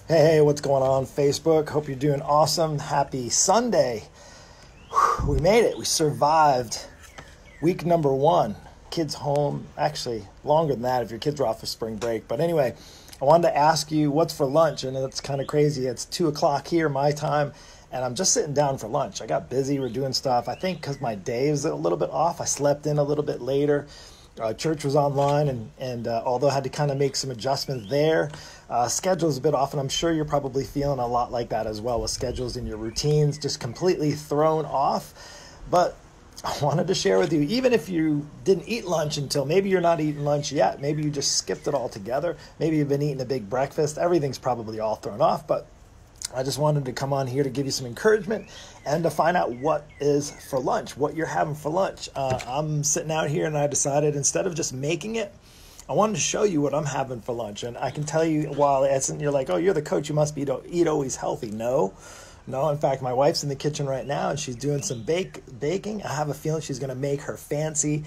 Hey, what's going on, Facebook? Hope you're doing awesome. Happy Sunday. Whew, we made it. We survived week number 1. Kids home. Actually, longer than that if your kids are off for spring break. But anyway, I wanted to ask you what's for lunch, and it's kind of crazy. It's 2 o'clock here, my time, and I'm just sitting down for lunch. I got busy. We're doing stuff. I think because my day is a little bit off, I slept in a little bit later. Church was online, and although I had to kind of make some adjustments there, schedule's a bit off, and I'm sure you're probably feeling a lot like that as well, with schedules and your routines just completely thrown off. But I wanted to share with you, even if you didn't eat lunch until, maybe you're not eating lunch yet, maybe you just skipped it all together, maybe you've been eating a big breakfast, everything's probably all thrown off, but I just wanted to come on here to give you some encouragement and to find out what is for lunch, what you're having for lunch. I'm sitting out here and I decided, instead of just making it, I wanted to show you what I'm having for lunch. And I can tell you, while you're like, oh, you're the coach, you must eat always healthy. No, in fact, my wife's in the kitchen right now and she's doing some baking. I have a feeling she's going to make her fancy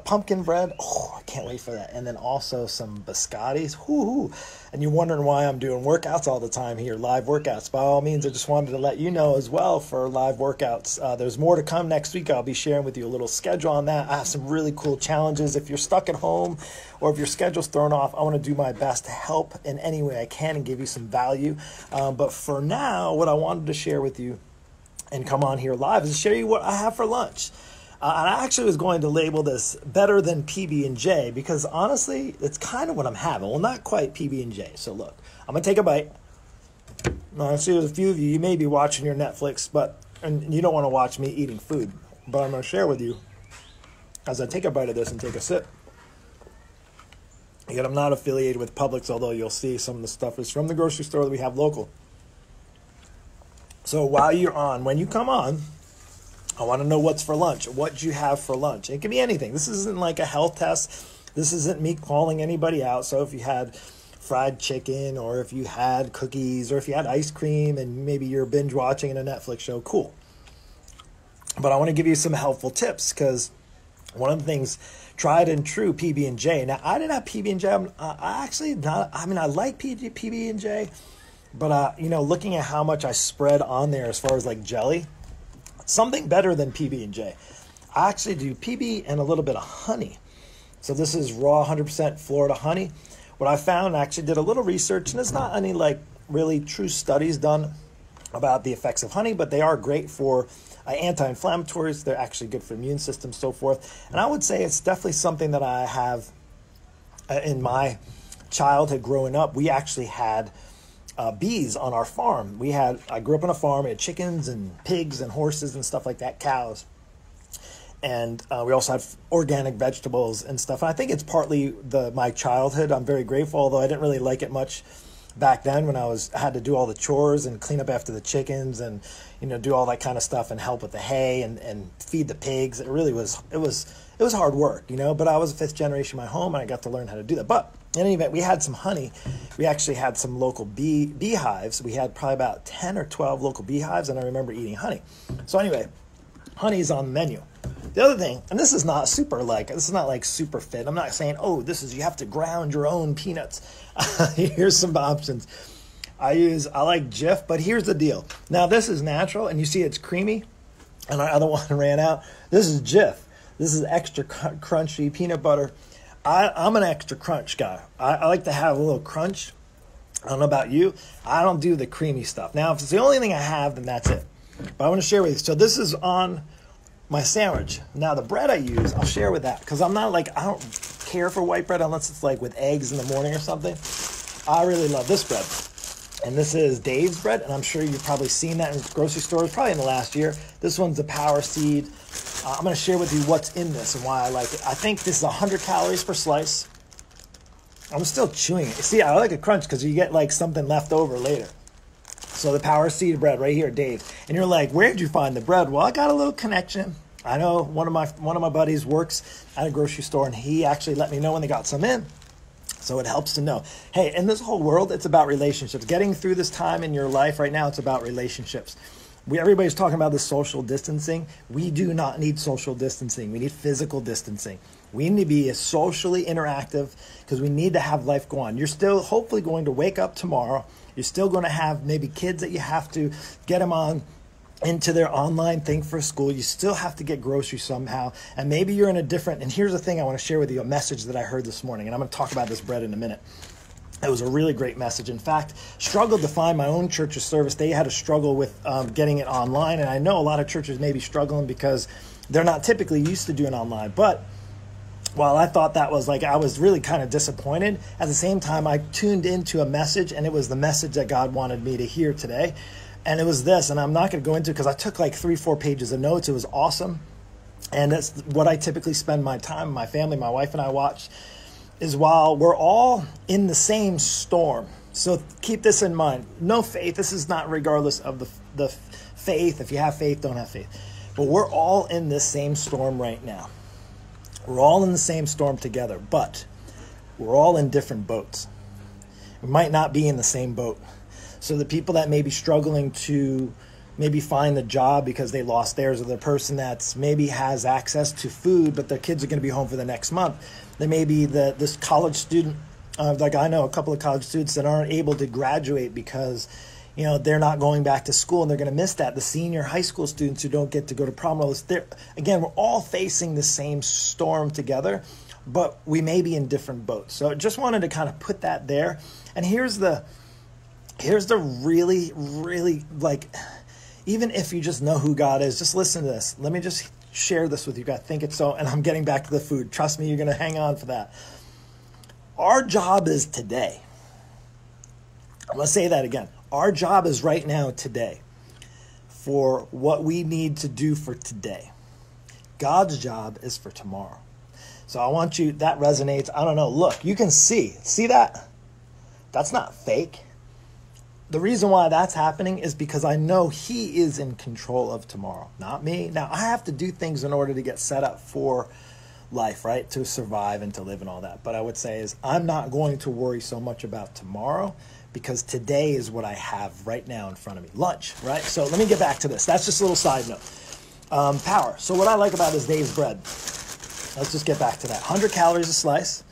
pumpkin bread. Oh, I can't wait for that. And then also some biscottis. Whoo-hoo. And you're wondering why I'm doing workouts all the time here, live workouts. By all means, I just wanted to let you know as well for live workouts. There's more to come next week. I'll be sharing with you a little schedule on that. I have some really cool challenges. If you're stuck at home or if your schedule's thrown off, I want to do my best to help in any way I can and give you some value. But for now, what I wanted to share with you and come on here live is share you what I have for lunch. And I actually was going to label this better than PB&J because honestly, it's kind of what I'm having. Well, not quite PB&J. So look, I'm going to take a bite. Now, I see there's a few of you, you may be watching your Netflix, and you don't want to watch me eating food. But I'm going to share with you as I take a bite of this and take a sip. Again, I'm not affiliated with Publix, although you'll see some of the stuff is from the grocery store that we have local. So while you're on, when you come on, I want to know what's for lunch. What you have for lunch. It can be anything. This isn't like a health test. This isn't me calling anybody out. So if you had fried chicken, or if you had cookies, or if you had ice cream, and maybe you're binge watching a Netflix show, cool. But I want to give you some helpful tips, because one of the things, tried and true, PB&J. Now, I didn't have PB&J. I actually not. I mean, I like PB&J, but looking at how much I spread on there as far as like jelly. Something better than PB&J. I actually do PB and a little bit of honey. So this is raw 100% Florida honey. What I found, I actually did a little research, and it's not any like really true studies done about the effects of honey, but they are great for anti-inflammatories. They're actually good for immune system, so forth. And I would say it's definitely something that I have in my childhood growing up. We actually had bees on our farm. I grew up on a farm. We had chickens and pigs and horses and stuff like that, cows. And we also had organic vegetables and stuff. And I think it's partly my childhood. I'm very grateful, although I didn't really like it much back then when I had to do all the chores and clean up after the chickens and, do all that kind of stuff and help with the hay and feed the pigs. It really was, it was hard work, but I was a 5th generation in my home and I got to learn how to do that. But in any event, we had some honey. We actually had some local beehives. We had probably about 10 or 12 local beehives, and I remember eating honey. So anyway, honey's on the menu. The other thing, and this is not like super fit. I'm not saying, you have to ground your own peanuts. Here's some options. I like Jif, but here's the deal. Now this is natural, and you see it's creamy, and my other one ran out. This is Jif. This is extra crunchy peanut butter. I'm an extra crunch guy. I like to have a little crunch. I don't know about you. I don't do the creamy stuff. Now, if it's the only thing I have, then that's it. But I want to share with you. So this is on my sandwich. Now, the bread I use, I'll share with that. Because I don't care for white bread unless it's like with eggs in the morning or something. I really love this bread. And this is Dave's bread. And I'm sure you've probably seen that in grocery stores, probably in the last year. This one's the Power Seed. I'm going to share with you what's in this and why I like it. I think this is 100 calories per slice. I'm still chewing it. See, I like a crunch because you get like something left over later. So the Power Seed bread right here, Dave. And you're like, where did you find the bread? Well, I got a little connection. I know one of my buddies works at a grocery store, and he actually let me know when they got some in. So it helps to know. Hey, in this whole world, it's about relationships. Getting through this time in your life right now, it's about relationships. Everybody's talking about the social distancing. We do not need social distancing. We need physical distancing. We need to be socially interactive because we need to have life go on. You're still hopefully going to wake up tomorrow. You're still going to have maybe kids that you have to get them on into their online thing for school. You still have to get groceries somehow. And maybe you're in a different, and here's the thing I want to share with you, a message that I heard this morning. And I'm going to talk about this bread in a minute. It was a really great message. In fact, struggled to find my own church's service. They had a struggle with getting it online. And I know a lot of churches may be struggling because they're not typically used to doing online. But while I thought that was I was really kind of disappointed, at the same time, I tuned into a message, and it was the message that God wanted me to hear today. And it was this, and I'm not going to go into it because I took 3-4 pages of notes. It was awesome. And that's what I typically spend my time, my family, my wife and I watch, is while we're all in the same storm. So keep this in mind. No faith. This is not regardless of the faith. If you have faith, don't have faith. But we're all in this same storm right now. We're all in the same storm together, but we're all in different boats. We might not be in the same boat. So the people that may be struggling to maybe find a job because they lost theirs, or the person that's maybe has access to food, but their kids are going to be home for the next month. There may be this college student, I know a couple of college students that aren't able to graduate because they're not going back to school, and they're going to miss that. The senior high school students who don't get to go to prom. Again, we're all facing the same storm together, but we may be in different boats. So just wanted to kind of put that there. And here's the really, really, even if you just know who God is, just listen to this. Let me just share this with you. I think it's so, and I'm getting back to the food. Trust me, you're going to hang on for that. Our job is today. I'm going to say that again. Our job is right now, today, for what we need to do for today. God's job is for tomorrow. So I want you, that resonates. I don't know. Look, you can see that? That's not fake. The reason why that's happening is because I know He is in control of tomorrow, not me. Now, I have to do things in order to get set up for life, right? To survive and to live and all that. But I would say is I'm not going to worry so much about tomorrow, because today is what I have right now in front of me. Lunch, right? So let me get back to this. That's just a little side note. Power. So what I like about this Dave's bread, let's just get back to that. 100 calories a slice.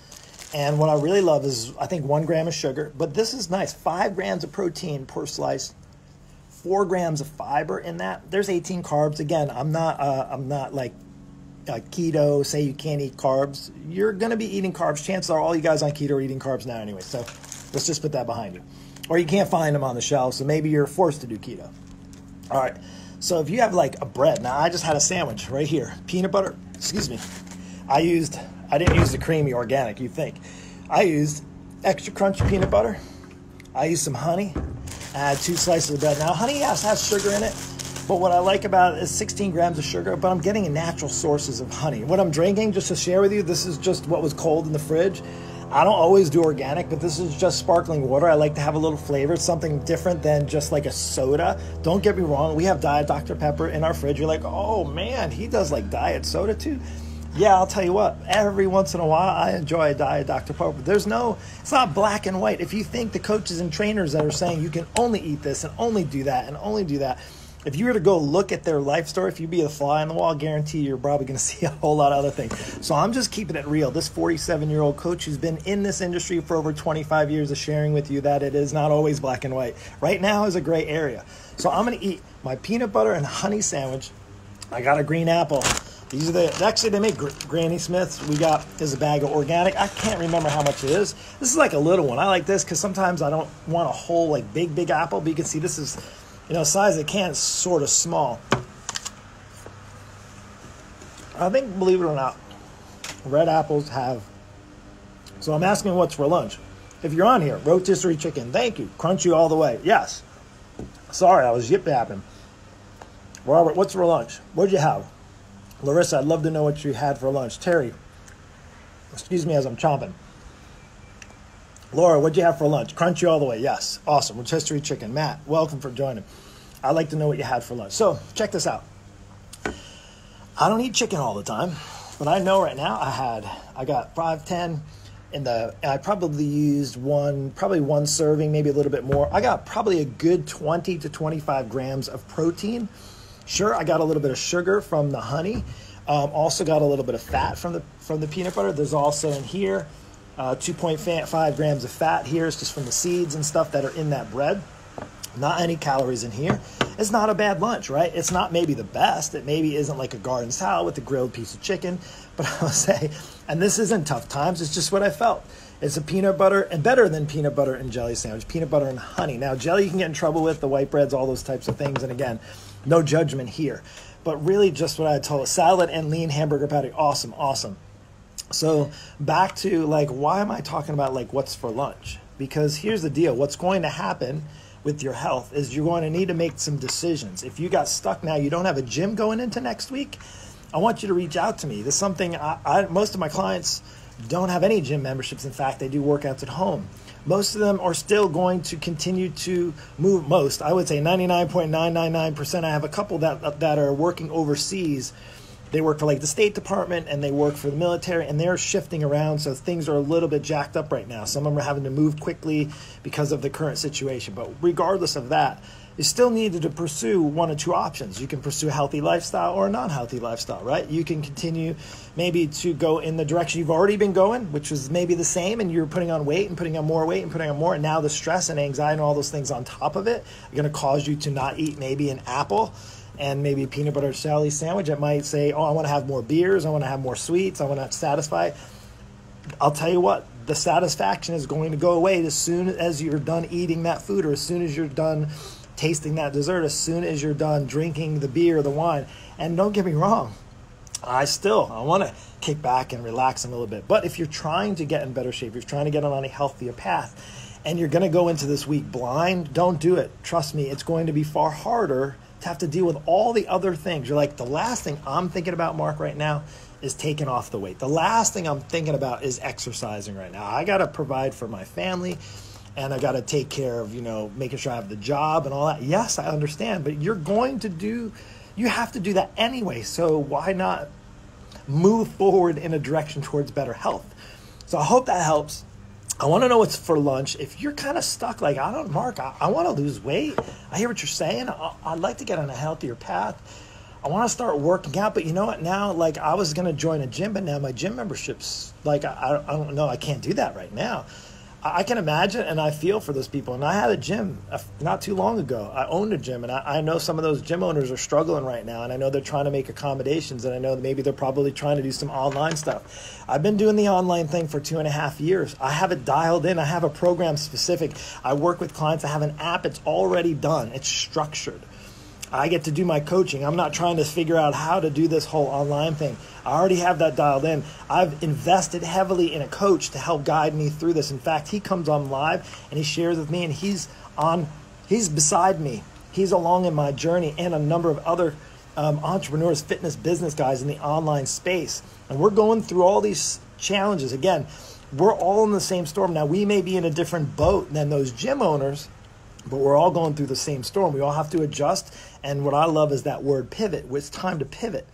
And what I really love is, I think 1 gram of sugar. But this is nice. 5 grams of protein per slice. 4 grams of fiber in that. There's 18 carbs. Again, I'm not like keto, say you can't eat carbs. You're going to be eating carbs. Chances are all you guys on keto are eating carbs now anyway. So let's just put that behind you. Or you can't find them on the shelf, so maybe you're forced to do keto. All right. So if you have a bread, now I just had a sandwich right here. Peanut butter, excuse me. I didn't use the creamy organic, you think. I used extra crunchy peanut butter. I used some honey. I had 2 slices of bread. Now, honey has sugar in it, but what I like about it is 16 grams of sugar, but I'm getting natural sources of honey. What I'm drinking, just to share with you, this is just what was cold in the fridge. I don't always do organic, but this is just sparkling water. I like to have a little flavor, something different than just like a soda. Don't get me wrong. We have Diet Dr. Pepper in our fridge. You're like, oh man, he does diet soda too. Yeah, I'll tell you what, every once in a while, I enjoy a Diet Dr. Pepper. It's not black and white. If you think the coaches and trainers that are saying you can only eat this and only do that and only do that, if you were to go look at their life story, if you be a fly on the wall, I guarantee you're probably going to see a whole lot of other things. So I'm just keeping it real. This 47-year-old coach who's been in this industry for over 25 years is sharing with you that it is not always black and white. Right now is a gray area. So I'm going to eat my peanut butter and honey sandwich. I got a green apple. These are actually they make Granny Smiths. There's a bag of organic. I can't remember how much it is. This is like a little one. I like this because sometimes I don't want a whole big apple, but you can see this is, size of the can is sort of small. I think, believe it or not, red apples have, so I'm asking what's for lunch. If you're on here, rotisserie chicken, thank you. Crunchy all the way, yes. Sorry, I was yip-yapping. Robert, what's for lunch? What'd you have? Larissa, I'd love to know what you had for lunch. Terry, excuse me as I'm chomping. Laura, what'd you have for lunch? Crunchy all the way, yes. Awesome, rotisserie chicken. Matt, welcome for joining. I'd like to know what you had for lunch. So, check this out. I don't eat chicken all the time, but I know right now I got 5, 10, I probably used one serving, maybe a little bit more. I got probably a good 20 to 25 grams of protein. Sure, I got a little bit of sugar from the honey. Also got a little bit of fat from the peanut butter. There's also in here 2.5 grams of fat here. It's just from the seeds and stuff that are in that bread. Not any calories in here. It's not a bad lunch, right? It's not maybe the best. It maybe isn't like a garden salad with a grilled piece of chicken, but I'll say, and this isn't tough times, it's just what I felt. It's a peanut butter, and better than peanut butter and jelly sandwich, peanut butter and honey. Now, jelly you can get in trouble with, the white breads, all those types of things, and again, no judgment here. But really just what I told, salad and lean hamburger patty, awesome, awesome. So back to like, why am I talking about like what's for lunch? Because here's the deal, what's going to happen with your health is you're going to need to make some decisions. If you got stuck now, you don't have a gym going into next week, I want you to reach out to me. This is something most of my clients don't have any gym memberships. In fact, they do workouts at home. Most of them are still going to continue to move. Most, I would say 99.999%. I have a couple that are working overseas. They work for like the State Department and they work for the military, and they're shifting around, so things are a little bit jacked up right now. Some of them are having to move quickly because of the current situation. But regardless of that, you still need to pursue one or two options. You can pursue a healthy lifestyle or a non-healthy lifestyle, right? You can continue maybe to go in the direction you've already been going, which was maybe the same, and you're putting on weight and putting on more weight and putting on more, and now the stress and anxiety and all those things on top of it are going to cause you to not eat maybe an apple and maybe a peanut butter jelly sandwich. It might say, oh, I want to have more beers, I want to have more sweets, I want to satisfy. I'll tell you what, the satisfaction is going to go away as soon as you're done eating that food, or as soon as you're done tasting that dessert, as soon as you're done drinking the beer or the wine. And don't get me wrong, I want to kick back and relax a little bit. But if you're trying to get in better shape, you're trying to get on a healthier path, and you're going to go into this week blind, don't do it. Trust me, it's going to be far harder to have to deal with all the other things. You're like, the last thing I'm thinking about, Mark, right now is taking off the weight. The last thing I'm thinking about is exercising right now. I got to provide for my family, and I got to take care of, making sure I have the job and all that. Yes, I understand, but you have to do that anyway. So why not move forward in a direction towards better health? So I hope that helps. I want to know what's for lunch. If you're kind of stuck, like, Mark, I want to lose weight. I hear what you're saying. I'd like to get on a healthier path. I want to start working out, but you know what? Now, like, I was going to join a gym, but now my gym membership's, like, I don't know. I can't do that right now. I can imagine, and I feel for those people. And I had a gym not too long ago. I owned a gym, and I know some of those gym owners are struggling right now, and I know they're trying to make accommodations, and I know that maybe they're probably trying to do some online stuff. I've been doing the online thing for 2.5 years. I have it dialed in. I have a program specific. I work with clients. I have an app. It's already done. It's structured. I get to do my coaching. I'm not trying to figure out how to do this whole online thing. I already have that dialed in. I've invested heavily in a coach to help guide me through this. In fact, he comes on live and he shares with me, and he's beside me. He's along in my journey, and a number of other entrepreneurs, fitness business guys in the online space. And we're going through all these challenges. Again, we're all in the same storm. Now, we may be in a different boat than those gym owners, but we're all going through the same storm. We all have to adjust. And what I love is that word pivot. It's time to pivot.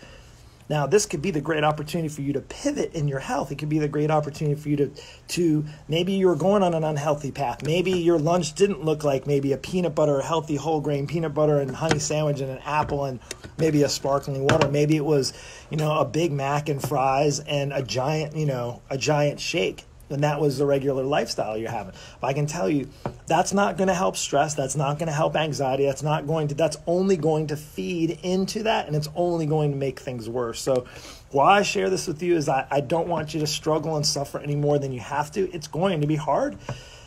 Now, this could be the great opportunity for you to pivot in your health. It could be the great opportunity for you to maybe you were going on an unhealthy path. Maybe your lunch didn't look like maybe a peanut butter, a healthy whole grain peanut butter and honey sandwich and an apple and maybe a sparkling water. Maybe it was, a Big Mac and fries and a giant shake. And that was the regular lifestyle you're having. But I can tell you, that's not going to help stress. That's not going to help anxiety. That's only going to feed into that, and it's only going to make things worse. So why I share this with you is I don't want you to struggle and suffer any more than you have to. It's going to be hard.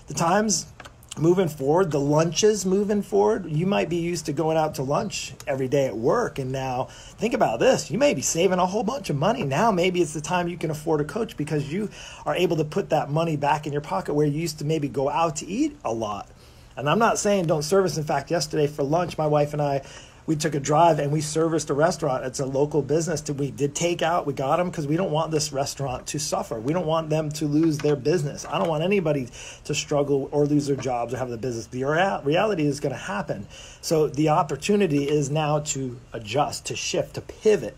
The times moving forward, the lunches moving forward, you might be used to going out to lunch every day at work. And now think about this. You may be saving a whole bunch of money. Now maybe it's the time you can afford a coach because you are able to put that money back in your pocket where you used to maybe go out to eat a lot. And I'm not saying don't service. In fact, yesterday for lunch, my wife and I, we took a drive and we serviced a restaurant. It's a local business. We did takeout. We got them because we don't want this restaurant to suffer. We don't want them to lose their business. I don't want anybody to struggle or lose their jobs or have the business. The reality is going to happen. So the opportunity is now to adjust, to shift, to pivot.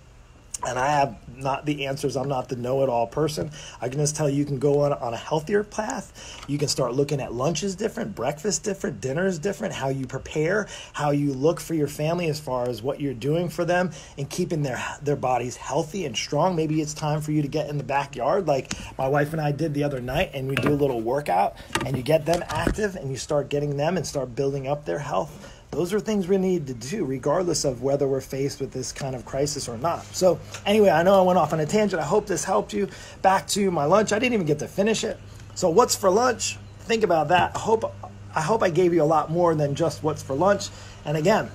And I have not the answers. I'm not the know-it-all person. I can just tell you, you can go on a healthier path. You can start looking at lunches different, breakfast different, dinners different, how you prepare, how you look for your family as far as what you're doing for them and keeping their bodies healthy and strong. Maybe it's time for you to get in the backyard like my wife and I did the other night, and we do a little workout and you get them active and you start getting them and start building up their health. Those are things we need to do regardless of whether we're faced with this kind of crisis or not. So anyway, I know I went off on a tangent. I hope this helped you. Back to my lunch. I didn't even get to finish it. So what's for lunch? Think about that. I hope I gave you a lot more than just what's for lunch. And again,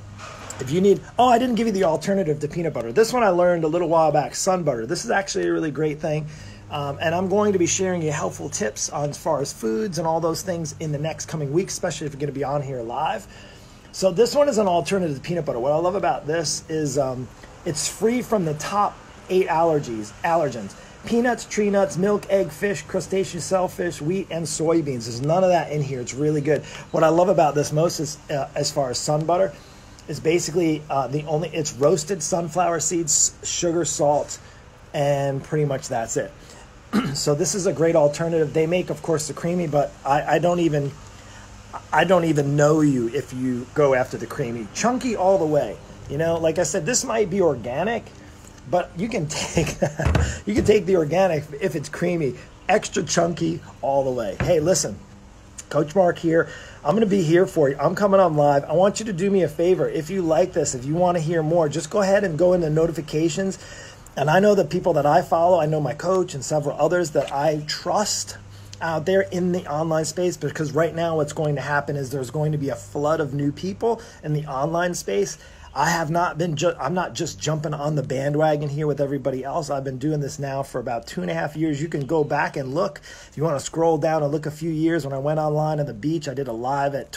if you need, I didn't give you the alternative to peanut butter. This one I learned a little while back, sun butter. This is actually a really great thing. And I'm going to be sharing you helpful tips on as far as foods and all those things in the next coming weeks, especially if you're going to be on here live. So this one is an alternative to peanut butter. What I love about this is it's free from the top 8 allergens. Peanuts, tree nuts, milk, egg, fish, crustacean, shellfish, wheat, and soybeans. There's none of that in here. It's really good. What I love about this most is, as far as sun butter, is basically it's roasted sunflower seeds, sugar, salt, and pretty much that's it. So this is a great alternative. They make, of course, the creamy, but I don't even know you if you go after the creamy. Chunky all the way. You know, like I said, this might be organic, but you can take the organic if it's creamy. Extra chunky all the way. Hey, listen, Coach Mark here. I'm going to be here for you. I'm coming on live. I want you to do me a favor. If you like this, if you want to hear more, just go ahead and go into notifications. And I know the people that I follow, I know my coach and several others that I trust out there in the online space, because right now what's going to happen is there's going to be a flood of new people in the online space. I'm not just jumping on the bandwagon here with everybody else. I've been doing this now for about 2.5 years. You can go back and look. If you want to scroll down and look a few years, when I went online at the beach, I did a live at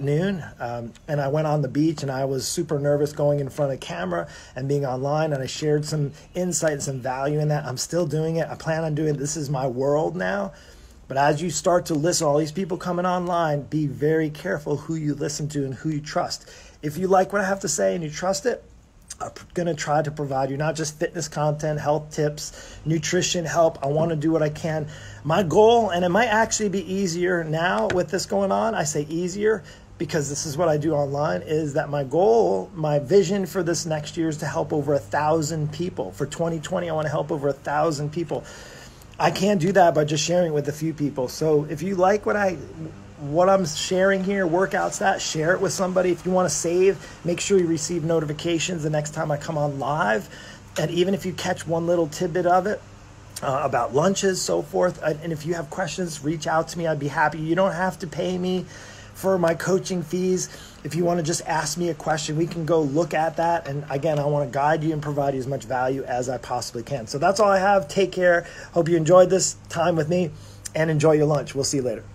noon. And I went on the beach and I was super nervous going in front of camera and being online, and I shared some insight and some value in that. I'm still doing it. I plan on doing it. This is my world now. But as you start to listen to all these people coming online, be very careful who you listen to and who you trust. If you like what I have to say and you trust it, I'm going to try to provide you not just fitness content, health tips, nutrition help. I want to do what I can. My goal, and it might actually be easier now with this going on, I say easier because this is what I do online, is that my goal, my vision for this next year is to help over 1,000 people. For 2020, I want to help over 1,000 people. I can't do that by just sharing with a few people. So if you like what I'm sharing here, workouts that, share it with somebody. If you want to save, make sure you receive notifications the next time I come on live. And even if you catch one little tidbit of it, about lunches, so forth. And if you have questions, reach out to me. I'd be happy. You don't have to pay me for my coaching fees. If you want to just ask me a question, we can go look at that. And again, I want to guide you and provide you as much value as I possibly can. So that's all I have. Take care. Hope you enjoyed this time with me and enjoy your lunch. We'll see you later.